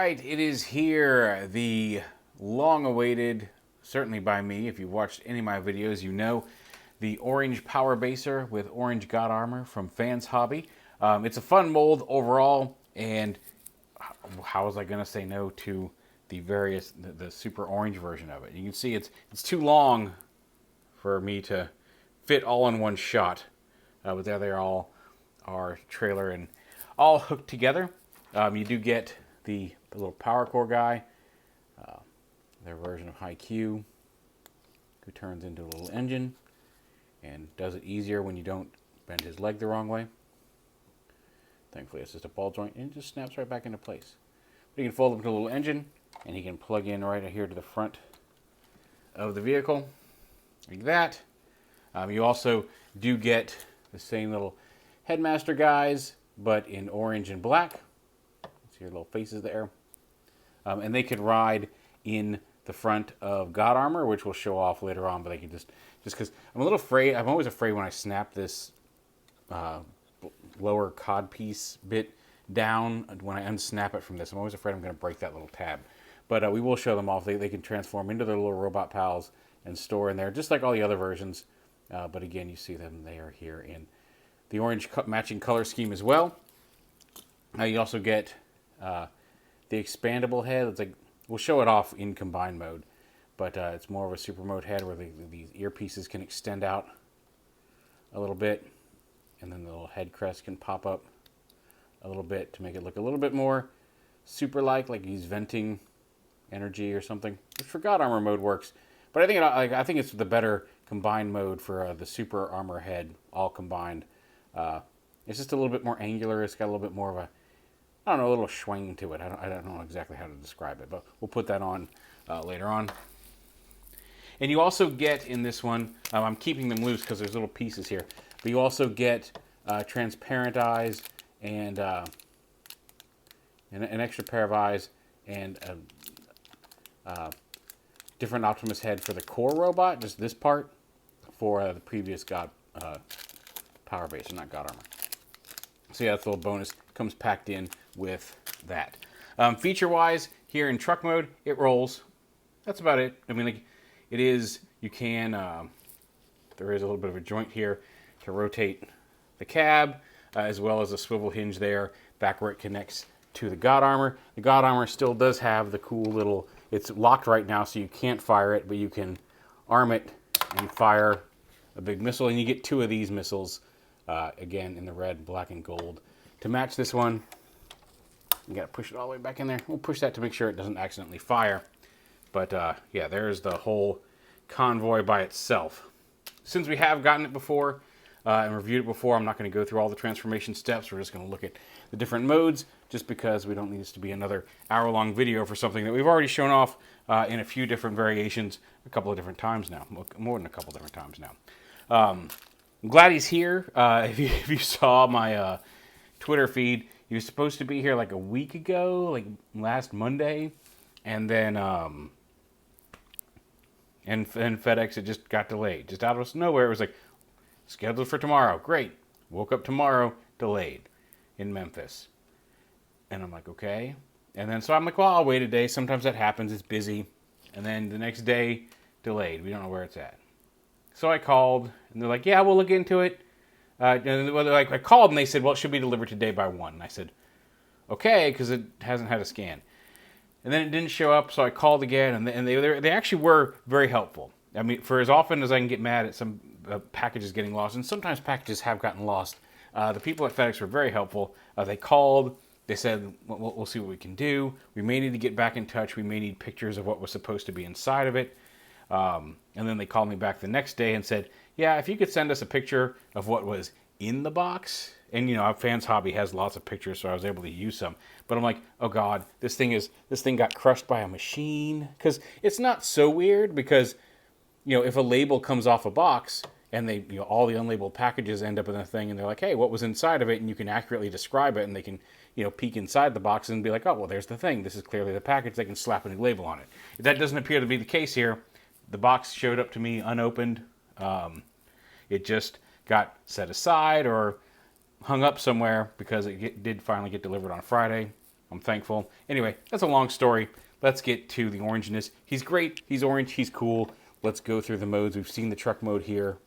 right, it is here, the long-awaited, certainly by me, if you've watched any of my videos, you know, the orange power baser with orange God Armor from Fans Hobby. It's a fun mold overall, and how was I going to say no to the super orange version of it? You can see it's too long for me to fit all in one shot, but there they all are, trailer and all hooked together. You do get the little power core guy, their version of High Q, who turns into a little engine and does it easier when you don't bend his leg the wrong way. Thankfully, it's just a ball joint and it just snaps right back into place. But you can fold him into a little engine, and he can plug in right here to the front of the vehicle, like that. You also do get the same little headmaster guys, but in orange and black. See your little faces there. And they can ride in the front of God Armor, which we'll show off later on, but they can just because I'm a little afraid, I'm always afraid when I snap this lower cod piece bit down, when I unsnap it from this, I'm always afraid I'm going to break that little tab. But we will show them off. They can transform into their little robot pals and store in there, just like all the other versions. But again, you see them, they are here in the orange matching color scheme as well. You also get the expandable head. It's like, we'll show it off in combined mode, but it's more of a super mode head where these earpieces can extend out a little bit, and then the little head crest can pop up a little bit to make it look a little bit more super-like he's venting energy or something, which for God Armor mode works. But I think it's the better combined mode for the super armor head, all combined. It's just a little bit more angular. It's got a little bit more of a, I don't know, a little swing to it. I don't know exactly how to describe it, but we'll put that on later on. And you also get in this one, I'm keeping them loose because there's little pieces here, but you also get transparent eyes and an extra pair of eyes and a different Optimus head for the core robot, just this part, for the previous God power base, not God Armor. So yeah, that's a little bonus. Comes packed in with that. Feature-wise, here in truck mode, it rolls. That's about it. I mean, it is, you can, there is a little bit of a joint here to rotate the cab, as well as a swivel hinge there, back where it connects to the God Armor. The God Armor still does have the cool little, it's locked right now, so you can't fire it, but you can arm it and fire a big missile, and you get 2 of these missiles, again, in the red, black, and gold. To match this one, you gotta push it all the way back in there. We'll push that to make sure it doesn't accidentally fire. But yeah, there's the whole convoy by itself. Since we have gotten it before and reviewed it before, I'm not going to go through all the transformation steps. We're just going to look at the different modes, just because we don't need this to be another hour-long video for something that we've already shown off in a few different variations a couple of different times now, more than a couple different times now. I'm glad he's here. If you saw my Twitter feed, he was supposed to be here like a week ago, like last Monday, and then and FedEx, it just got delayed. Just out of nowhere, it was like, scheduled for tomorrow. Great. Woke up tomorrow, delayed in Memphis. And I'm like, okay. And then so I'm like, well, I'll wait a day. Sometimes that happens. It's busy. And then the next day, delayed. We don't know where it's at. So I called, and they're like, yeah, we'll look into it. I called, and they said, well, it should be delivered today by 1. And I said, okay, because it hasn't had a scan. And then it didn't show up, so I called again, and they actually were very helpful. I mean, for as often as I can get mad at some packages getting lost, and sometimes packages have gotten lost, the people at FedEx were very helpful. They called, they said, we'll see what we can do. We may need to get back in touch. We may need pictures of what was supposed to be inside of it. And then they called me back the next day and said, yeah, if you could send us a picture of what was in the box. And, you know, Fans Hobby has lots of pictures, so I was able to use some. But I'm like, oh, God, this thing got crushed by a machine. Because it's not so weird because, you know, if a label comes off a box and they, you know, all the unlabeled packages end up in a thing and they're like, hey, what was inside of it? And you can accurately describe it and they can, you know, peek inside the box and be like, oh, well, there's the thing. This is clearly the package. They can slap a new label on it. If that doesn't appear to be the case here, the box showed up to me unopened. It just got set aside or hung up somewhere because it did finally get delivered on Friday. I'm thankful. Anyway, that's a long story. Let's get to the orangeness. He's great. He's orange. He's cool. Let's go through the modes. We've seen the truck mode here,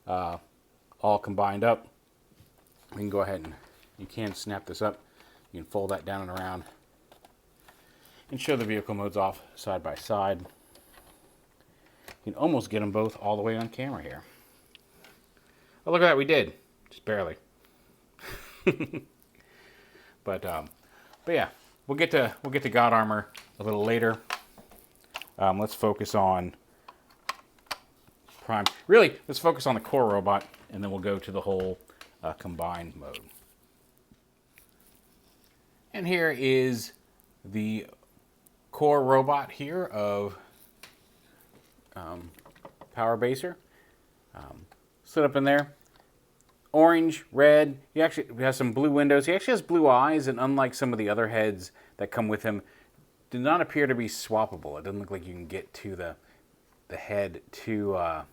all combined up. We can go ahead and you can snap this up. You can fold that down and around and show the vehicle modes off side by side. You can almost get them both all the way on camera here. Oh, look at that, we did. Just barely. But yeah, we'll get to God Armor a little later. Let's focus on Prime. Really, let's focus on the core robot, and then we'll go to the whole combined mode. And here is the core robot here of Power BASER. Sit up in there. Orange, red. He actually has some blue windows. He actually has blue eyes, and unlike some of the other heads that come with him, do not appear to be swappable. It doesn't look like you can get to the head to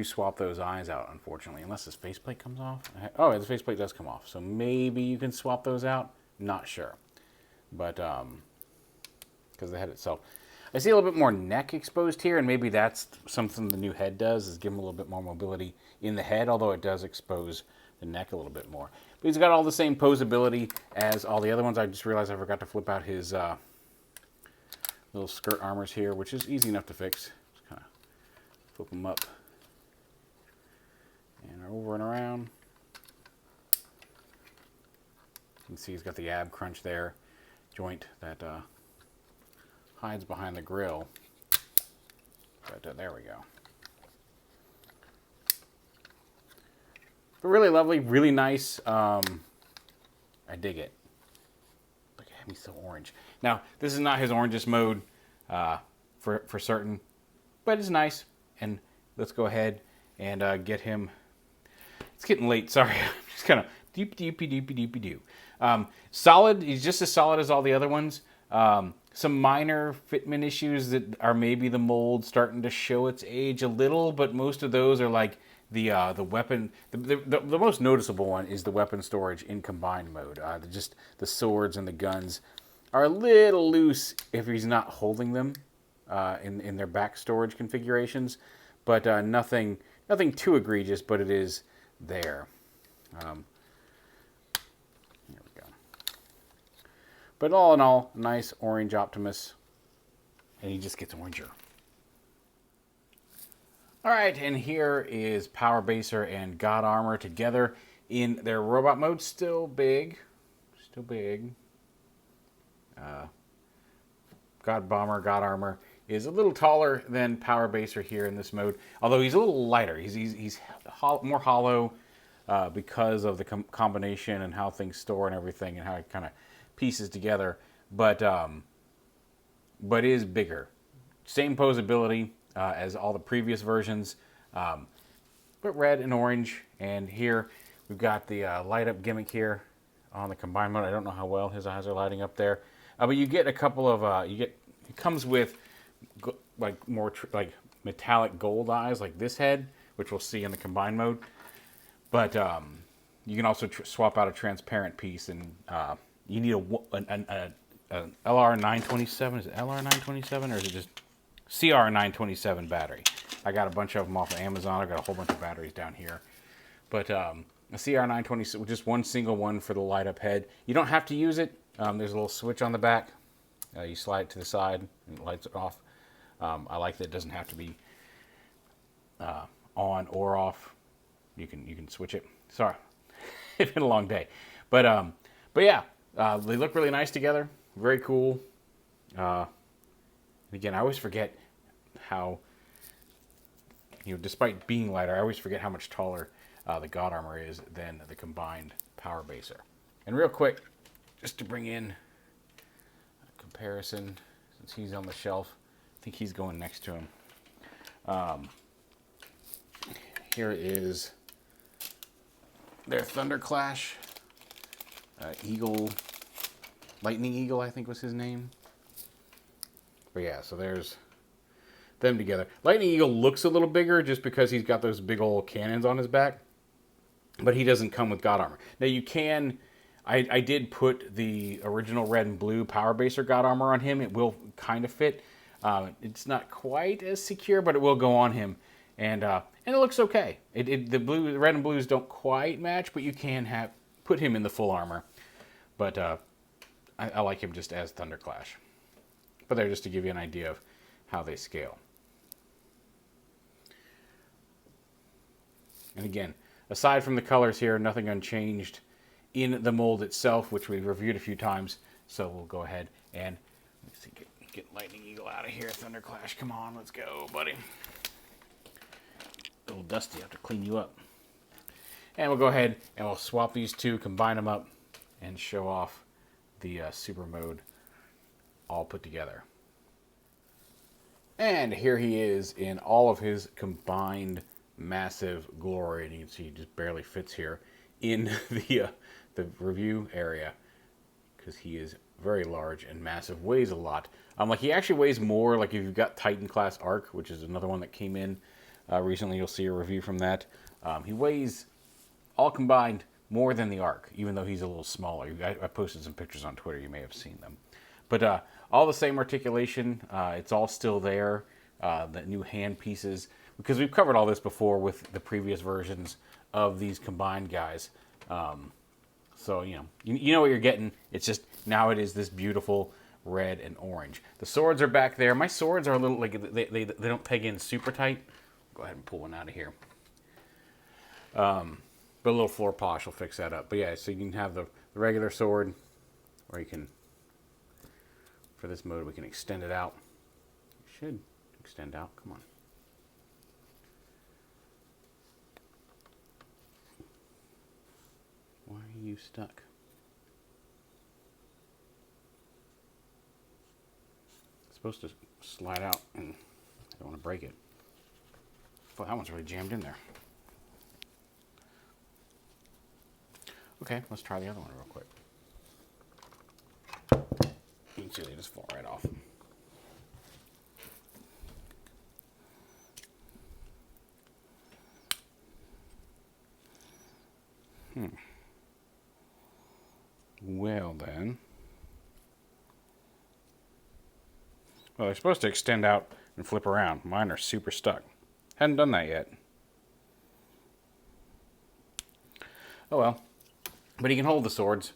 swap those eyes out, unfortunately, unless this faceplate comes off. Oh, the faceplate does come off, so maybe you can swap those out. Not sure, but because the head itself. I see a little bit more neck exposed here, and maybe that's something the new head does, is give him a little bit more mobility in the head, although it does expose the neck a little bit more. But he's got all the same posability as all the other ones. I just realized I forgot to flip out his little skirt armors here, which is easy enough to fix. Just kind of flip them up and over and around. You can see he's got the ab crunch there, joint that hides behind the grill. But there we go. But really lovely, really nice. I dig it. Look at him, he's so orange. Now, this is not his orangest mode for certain, but it's nice. And let's go ahead and get him. It's getting late, sorry. I'm just kind of deepy. Solid, he's just as solid as all the other ones. Some minor fitment issues that are maybe the mold starting to show its age a little, but most of those are like the weapon. The most noticeable one is the weapon storage in combined mode. Just the swords and the guns are a little loose if he's not holding them in their back storage configurations, but nothing too egregious. But it is there. But all in all, nice orange Optimus, and he just gets oranger. All right, and here is Power BASER and God Armor together in their robot mode. Still big. God Armor is a little taller than Power BASER here in this mode, although he's a little lighter. He's more hollow because of the combination and how things store and everything, and how it kind of pieces together, but is bigger. Same posability as all the previous versions, but red and orange. And here we've got the light up gimmick here on the combined mode. I don't know how well his eyes are lighting up there, but you get a couple of it comes with like more like metallic gold eyes like this head, which we'll see in the combined mode. But you can also swap out a transparent piece, and you need an LR927. Is it LR927 or is it just CR927 battery? I got a bunch of them off of Amazon. I got a whole bunch of batteries down here. But a CR927, just one single one for the light up head. You don't have to use it. There's a little switch on the back. You slide it to the side and it lights it off. I like that it doesn't have to be on or off. You can switch it. Sorry, it's been a long day. But yeah. They look really nice together. Very cool. Again, I always forget how, despite being lighter, I always forget how much taller the God Armor is than the combined Power BASER. And real quick, just to bring in a comparison, since he's on the shelf, I think he's going next to him. Here is their Thunderclash. Lightning Eagle, I think was his name. But yeah, so there's them together. Lightning Eagle looks a little bigger just because he's got those big old cannons on his back, but he doesn't come with God Armor. Now you can I did put the original red and blue Power Baser God armor on him. It will kind of fit. It's not quite as secure, but it will go on him, and it looks okay. The red and blues don't quite match, but you can put him in the full armor. But I like him just as Thunderclash. But they're just to give you an idea of how they scale. And again, aside from the colors here, nothing unchanged in the mold itself, which we've reviewed a few times. So we'll go ahead and let's see, get Lightning Eagle out of here. Thunderclash, come on, let's go, buddy. A little dusty, I have to clean you up. And we'll go ahead and we'll swap these two, combine them up, and show off the super mode all put together. And here he is in all of his combined massive glory, and you can see he just barely fits here in the review area because he is very large and massive, weighs a lot. Like he actually weighs more. Like if you've got Titan class Arc, which is another one that came in recently, you'll see a review from that. He weighs all combined more than the Arc, even though he's a little smaller. I posted some pictures on Twitter, you may have seen them. But all the same articulation, it's all still there. The new hand pieces, because we've covered all this before with the previous versions of these combined guys. So, you know what you're getting. It's just, now it is this beautiful red and orange. The swords are back there. My swords are a little, like, they don't peg in super tight. Go ahead and pull one out of here. But a little floor polish will fix that up. But yeah, so you can have the regular sword, or you can, for this mode, we can extend it out. It should extend out, come on. Why are you stuck? It's supposed to slide out, and I don't want to break it. Well, that one's really jammed in there. Okay, let's try the other one real quick. You can see they just fall right off. Well then. Well, they're supposed to extend out and flip around. Mine are super stuck. Hadn't done that yet. Oh well. But he can hold the swords.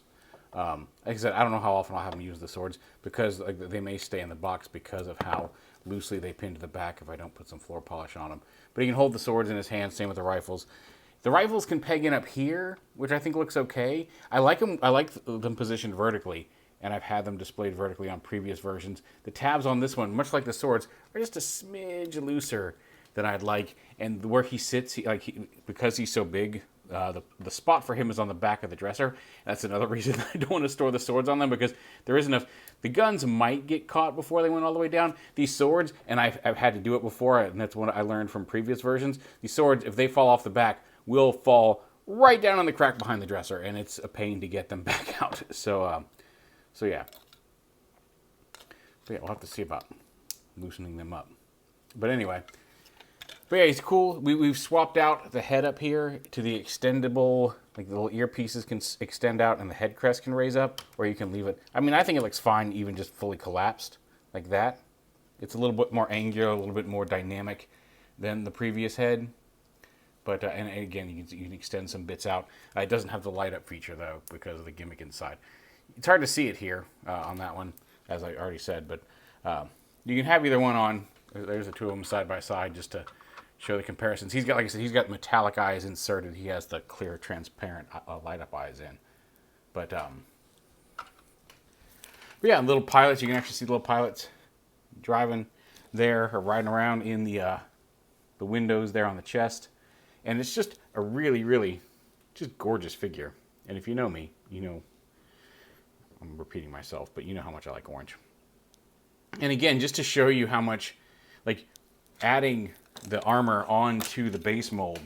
Like I said, I don't know how often I'll have him use the swords, because they may stay in the box because of how loosely they pin to the back if I don't put some floor polish on them. But he can hold the swords in his hand, same with the rifles. The rifles can peg in up here, which I think looks okay. I like them positioned vertically, and I've had them displayed vertically on previous versions. The tabs on this one, much like the swords, are just a smidge looser than I'd like. And where he sits, because he's so big, the spot for him is on the back of the dresser. That's another reason I don't want to store the swords on them, because there isn't enough. The guns might get caught before they went all the way down. These swords, and I've had to do it before, and that's what I learned from previous versions. These swords, if they fall off the back, will fall right down on the crack behind the dresser, and it's a pain to get them back out. So yeah. But yeah, we'll have to see about loosening them up. But anyway. But yeah, he's cool. We've swapped out the head up here to the extendable, like the little earpieces can extend out and the head crest can raise up, or you can leave it. I mean, I think it looks fine even just fully collapsed like that. It's a little bit more angular, a little bit more dynamic than the previous head. But, and again, you can extend some bits out. It doesn't have the light up feature though, because of the gimmick inside. It's hard to see it here on that one, as I already said, but you can have either one on. There's the two of them side by side just to show the comparisons. He's got, like I said, he's got metallic eyes inserted. He has the clear, transparent light up eyes in. But yeah, little pilots. You can actually see little pilots driving there or riding around in the windows there on the chest. And it's just a really, really just gorgeous figure. And if you know me, you know, I'm repeating myself, but you know how much I like orange. And again, just to show you how much, like, adding the armor onto the base mold.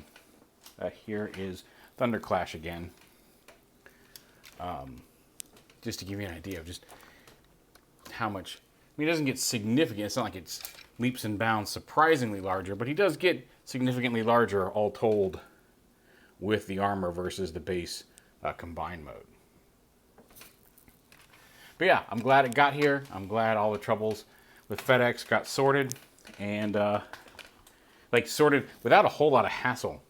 Here is Thunderclash again. Just to give you an idea of just how much. I mean, it doesn't get significant. It's not like it's leaps and bounds surprisingly larger, but he does get significantly larger all told with the armor versus the base combined mode. But yeah, I'm glad it got here. I'm glad all the troubles with FedEx got sorted, and like sorted without a whole lot of hassle.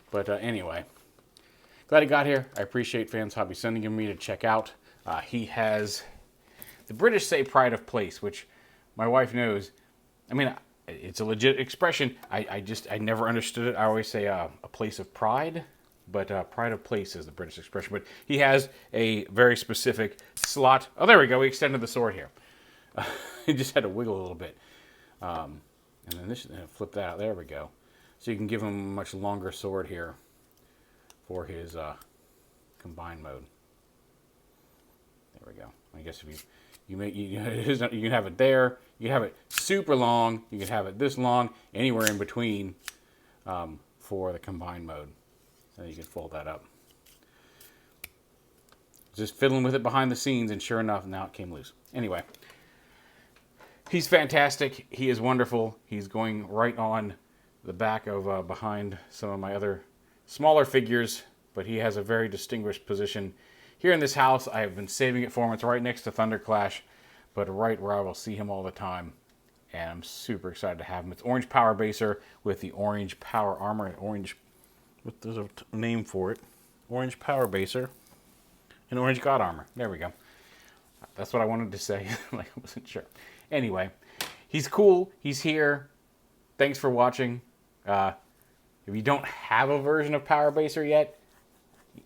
But anyway, glad it got here. I appreciate Fans Hobby sending him me to check out. He has, the British say pride of place, which my wife knows. I mean, it's a legit expression. I never understood it. I always say a place of pride, but pride of place is the British expression. But he has a very specific slot. Oh, there we go. We extended the sword here. He just had to wiggle a little bit. And then this, flip that out. There we go. So you can give him a much longer sword here for his combined mode. There we go. I guess if you can have it there. You can have it super long. You can have it this long. Anywhere in between for the combined mode. And you can fold that up. Just fiddling with it behind the scenes, and sure enough, now it came loose. Anyway, he's fantastic. He is wonderful. He's going right on the back of behind some of my other smaller figures, but he has a very distinguished position here in this house. I have been saving it for him. It's right next to Thunderclash, but right where I will see him all the time, and I'm super excited to have him. It's Orange Power Baser with the Orange Power Armor. Orange, there's a name for it. Orange Power Baser and Orange God Armor. There we go. That's what I wanted to say. Like, I wasn't sure. Anyway, he's cool. He's here. Thanks for watching. If you don't have a version of Power Baser yet,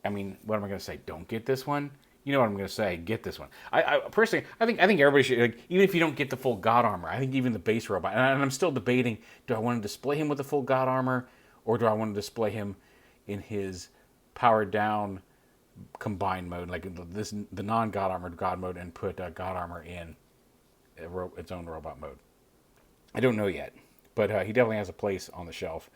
I mean, what am I going to say? Don't get this one. You know what I'm going to say? Get this one. I personally, I think everybody should, like, even if you don't get the full God Armor, I think even the base robot, and I'm still debating, do I want to display him with the full God Armor, or do I want to display him in his powered down combined mode, like the non-God Armored God mode, and put God Armor in its own robot mode? I don't know yet, but he definitely has a place on the shelf.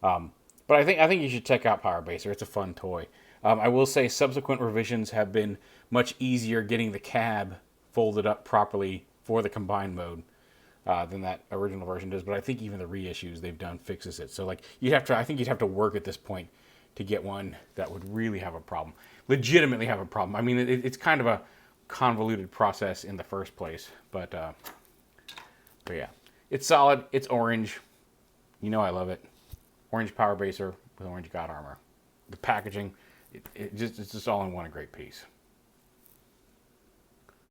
But I think you should check out Power Baser. It's a fun toy. I will say subsequent revisions have been much easier getting the cab folded up properly for the combined mode than that original version does. But I think even the reissues they've done fixes it. So like I think you'd have to work at this point to get one that would really have a problem, legitimately have a problem. I mean, it's kind of a convoluted process in the first place, but yeah, it's solid. It's orange. You know I love it. Orange Power Baser with Orange God Armor. The packaging, it's just all in one, a great piece.